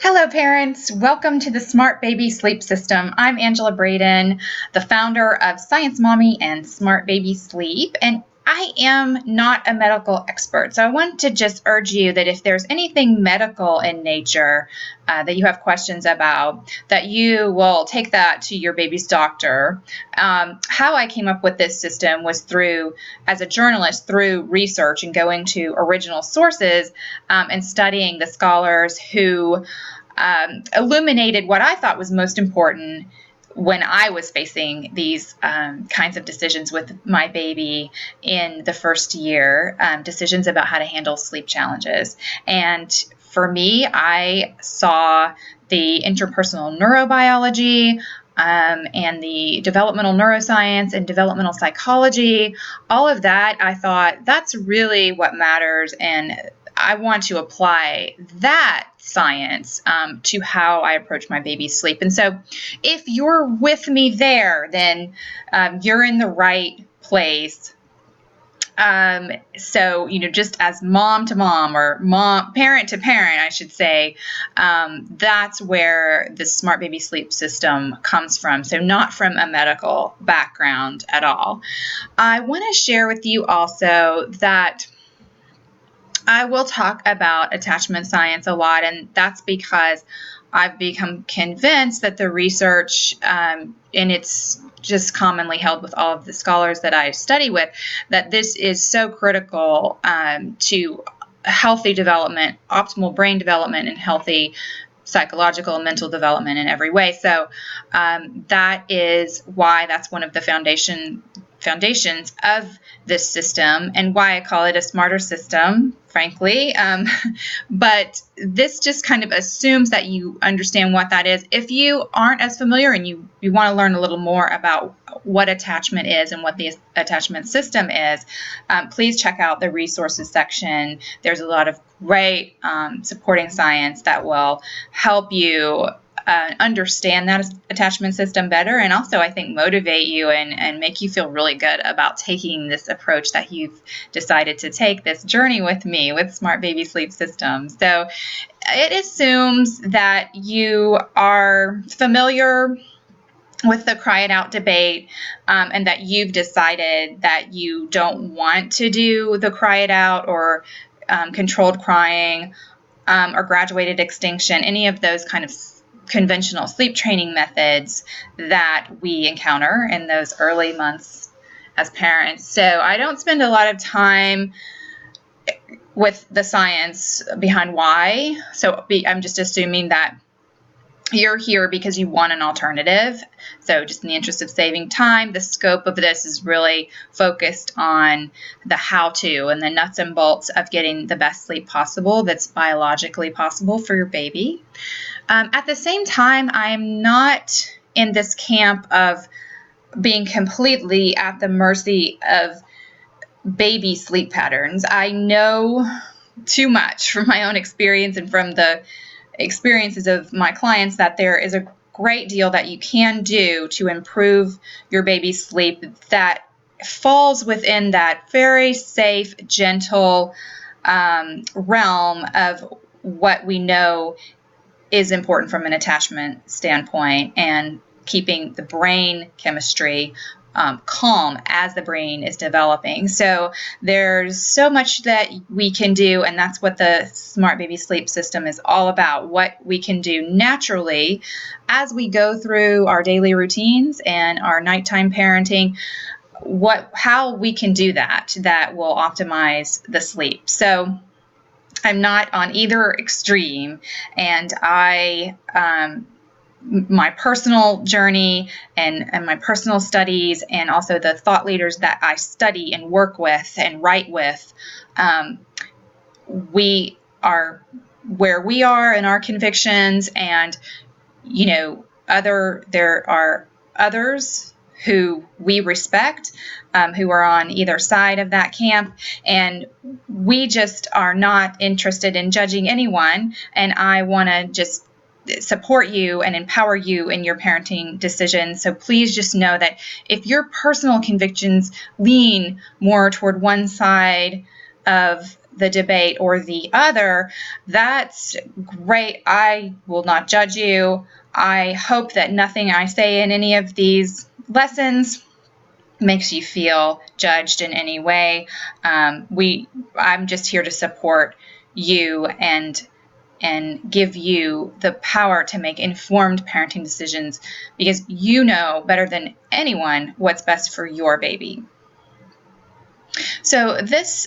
Hello, parents. Welcome to the Smart Baby Sleep System. I'm Angela Braden, the founder of Science Mommy and Smart Baby Sleep, and I am not a medical expert. So I want to just urge you that if there's anything medical in nature that you have questions about, that you will take that to your baby's doctor. How I came up with this system was as a journalist, through research and going to original sources and studying the scholars who illuminated what I thought was most important when I was facing these kinds of decisions with my baby in the first year, decisions about how to handle sleep challenges. And for me, I saw the interpersonal neurobiology, and the developmental neuroscience and developmental psychology, all of that. I thought that's really what matters, and I want to apply that science to how I approach my baby's sleep. And so if you're with me there, then you're in the right place. Just as mom to mom, or parent to parent, I should say, that's where the Smart Baby Sleep System comes from. So not from a medical background at all. I want to share with you also that I will talk about attachment science a lot, and that's because I've become convinced that the research, and it's just commonly held with all of the scholars that I study with, that this is so critical to healthy development, optimal brain development, and healthy psychological and mental development in every way. So that is why that's one of the foundations of this system, and why I call it a smarter system, frankly. But this just kind of assumes that you understand what that is. If you aren't as familiar and you want to learn a little more about what attachment is and what the attachment system is, please check out the resources section. There's a lot of great supporting science that will help you understand that attachment system better, and also I think motivate you and make you feel really good about taking this approach that you've decided to take, this journey with me with Smart Baby Sleep System. So it assumes that you are familiar with the cry it out debate, and that you've decided that you don't want to do the cry it out, or controlled crying, or graduated extinction, any of those kind of conventional sleep training methods that we encounter in those early months as parents. So I don't spend a lot of time with the science behind why. So I'm just assuming that you're here because you want an alternative. So just in the interest of saving time, the scope of this is really focused on the how-to and the nuts and bolts of getting the best sleep possible that's biologically possible for your baby. At the same time, I'm not in this camp of being completely at the mercy of baby sleep patterns. I know too much from my own experience and from the experiences of my clients that there is a great deal that you can do to improve your baby's sleep that falls within that very safe, gentle realm of what we know is important from an attachment standpoint, and keeping the brain chemistry calm as the brain is developing. So there's so much that we can do, and that's what the Smart Baby Sleep System is all about, what we can do naturally as we go through our daily routines and our nighttime parenting, how we can do that will optimize the sleep. So I'm not on either extreme, and my personal journey and my personal studies, and also the thought leaders that I study and work with and write with, we are where we are in our convictions, and there are others who we respect, who are on either side of that camp, and we just are not interested in judging anyone. And I want to just support you and empower you in your parenting decisions. So please just know that if your personal convictions lean more toward one side of the debate or the other, that's great. I will not judge you. I hope that nothing I say in any of these lessons makes you feel judged in any way. I'm just here to support you and give you the power to make informed parenting decisions, because you know better than anyone what's best for your baby. So this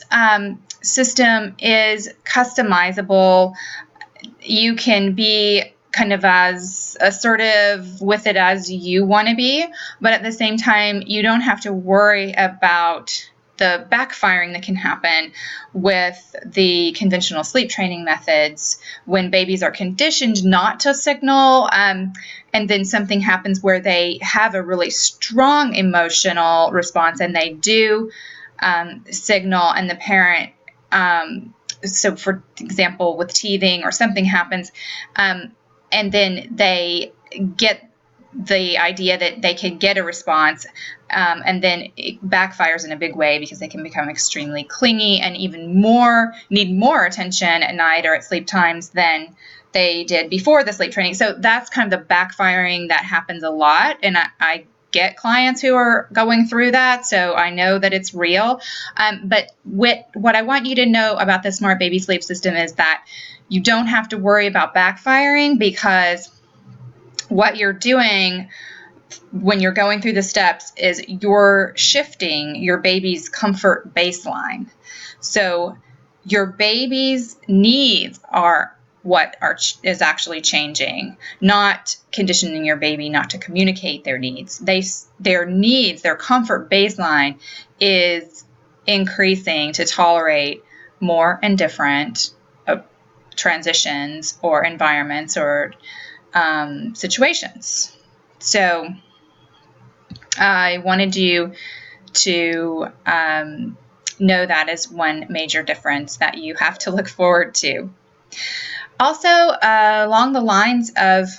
system is customizable. You can be kind of as assertive with it as you want to be, but at the same time, you don't have to worry about the backfiring that can happen with the conventional sleep training methods when babies are conditioned not to signal, and then something happens where they have a really strong emotional response and they do signal, and the parent, so for example, with teething or something happens, and then they get the idea that they can get a response, and then it backfires in a big way because they can become extremely clingy and even need more attention at night or at sleep times than they did before the sleep training. So that's kind of the backfiring that happens a lot, and I get clients who are going through that, so I know that it's real. But what I want you to know about the Smart Baby Sleep System is that you don't have to worry about backfiring, because what you're doing when you're going through the steps is you're shifting your baby's comfort baseline. So your baby's needs are what is actually changing, not conditioning your baby not to communicate their needs. Their needs, their comfort baseline is increasing to tolerate more and different transitions or environments or situations. So I wanted you to know that is one major difference that you have to look forward to. Also, along the lines of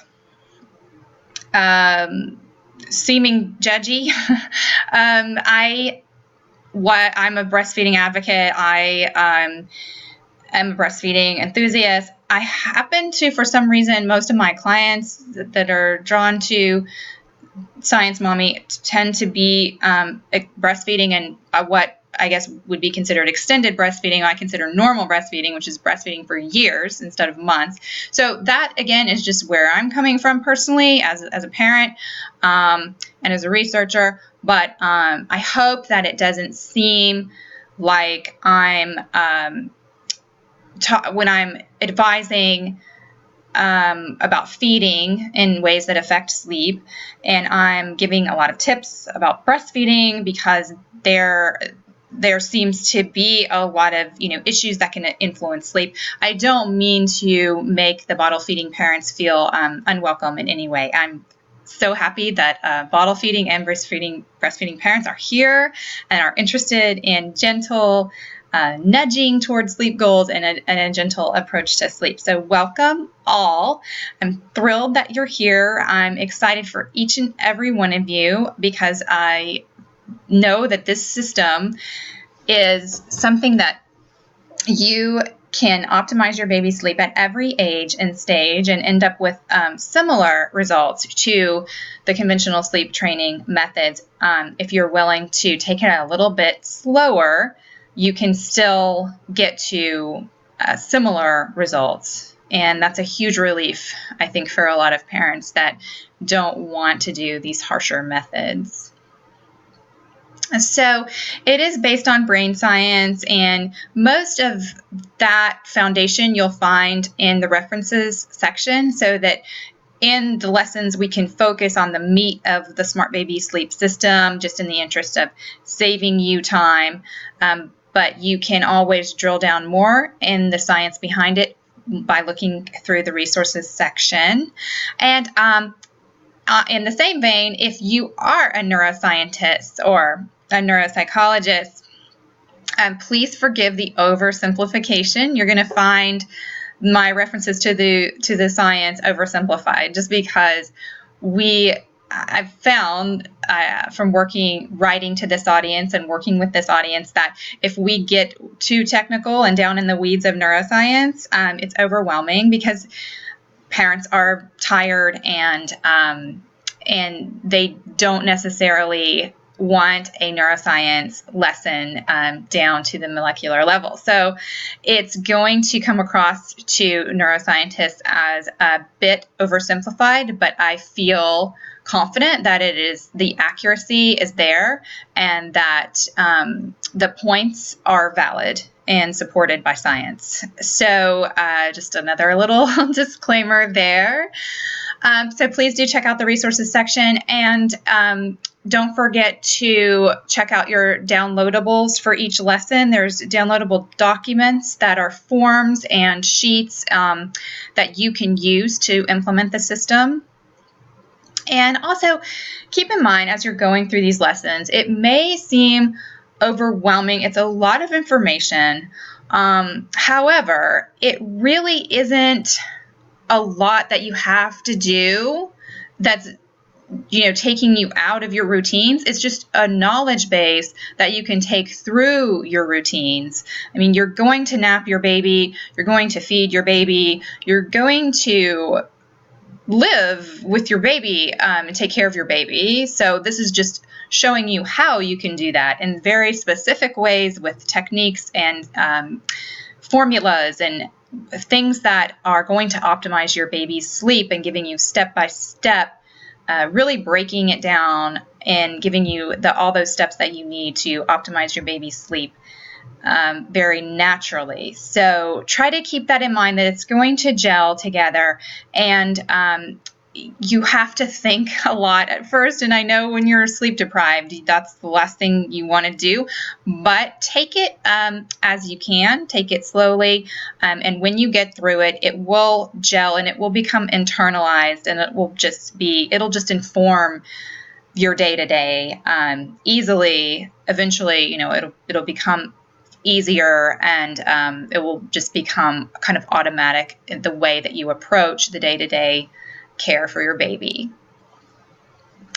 seeming judgy, I'm a breastfeeding advocate. I am a breastfeeding enthusiast. I happen to, for some reason, most of my clients that are drawn to Science Mommy tend to be breastfeeding and what I guess would be considered extended breastfeeding. I consider normal breastfeeding, which is breastfeeding for years instead of months. So that, again, is just where I'm coming from personally as a parent and as a researcher. But I hope that it doesn't seem like when I'm advising about feeding in ways that affect sleep, and I'm giving a lot of tips about breastfeeding, because there seems to be a lot of issues that can influence sleep. I don't mean to make the bottle feeding parents feel unwelcome in any way. I'm so happy that bottle feeding and breastfeeding parents are here and are interested in gentle nudging towards sleep goals and a gentle approach to sleep. So welcome all. I'm thrilled that you're here. I'm excited for each and every one of you, because I know that this system is something that you can optimize your baby's sleep at every age and stage and end up with similar results to the conventional sleep training methods. If you're willing to take it a little bit slower, you can still get to similar results. And that's a huge relief, I think, for a lot of parents that don't want to do these harsher methods. So it is based on brain science, and most of that foundation you'll find in the references section, so that in the lessons we can focus on the meat of the Smart Baby Sleep System, just in the interest of saving you time. But you can always drill down more in the science behind it by looking through the resources section. And in the same vein, if you are a neuroscientist or a neuropsychologist, please forgive the oversimplification. You're going to find my references to the science oversimplified, just because we I've found from writing to this audience and working with this audience that if we get too technical and down in the weeds of neuroscience, it's overwhelming because parents are tired and they don't necessarily want a neuroscience lesson down to the molecular level. So it's going to come across to neuroscientists as a bit oversimplified, but I feel confident that the accuracy is there and that the points are valid and supported by science. So just another little disclaimer there. So please do check out the resources section, and don't forget to check out your downloadables for each lesson. There's downloadable documents that are forms and sheets that you can use to implement the system. And also keep in mind, as you're going through these lessons, it may seem overwhelming. It's a lot of information. However, it really isn't a lot that you have to do that's taking you out of your routines. It's just a knowledge base that you can take through your routines. I mean, you're going to nap your baby, you're going to feed your baby, you're going to live with your baby and take care of your baby. So this is just showing you how you can do that in very specific ways with techniques and formulas and things that are going to optimize your baby's sleep and giving you step-by-step, really breaking it down and giving you all those steps that you need to optimize your baby's sleep very naturally. So try to keep that in mind, that it's going to gel together, and you have to think a lot at first. And I know when you're sleep deprived, that's the last thing you want to do, but take it as you can, take it slowly. And when you get through it, it will gel and it will become internalized, and it'll just inform your day-to-day easily. Eventually, it'll become easier, and it will just become kind of automatic in the way that you approach the day-to-day care for your baby.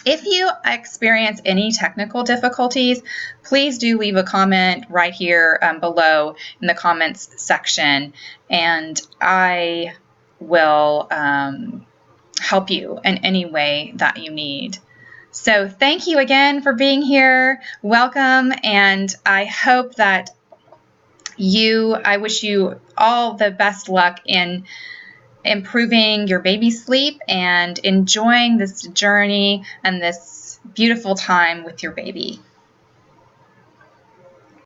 If you experience any technical difficulties, please do leave a comment right here below in the comments section, and I will help you in any way that you need. So thank you again for being here. Welcome, and I hope that I wish you all the best luck in improving your baby's sleep and enjoying this journey and this beautiful time with your baby.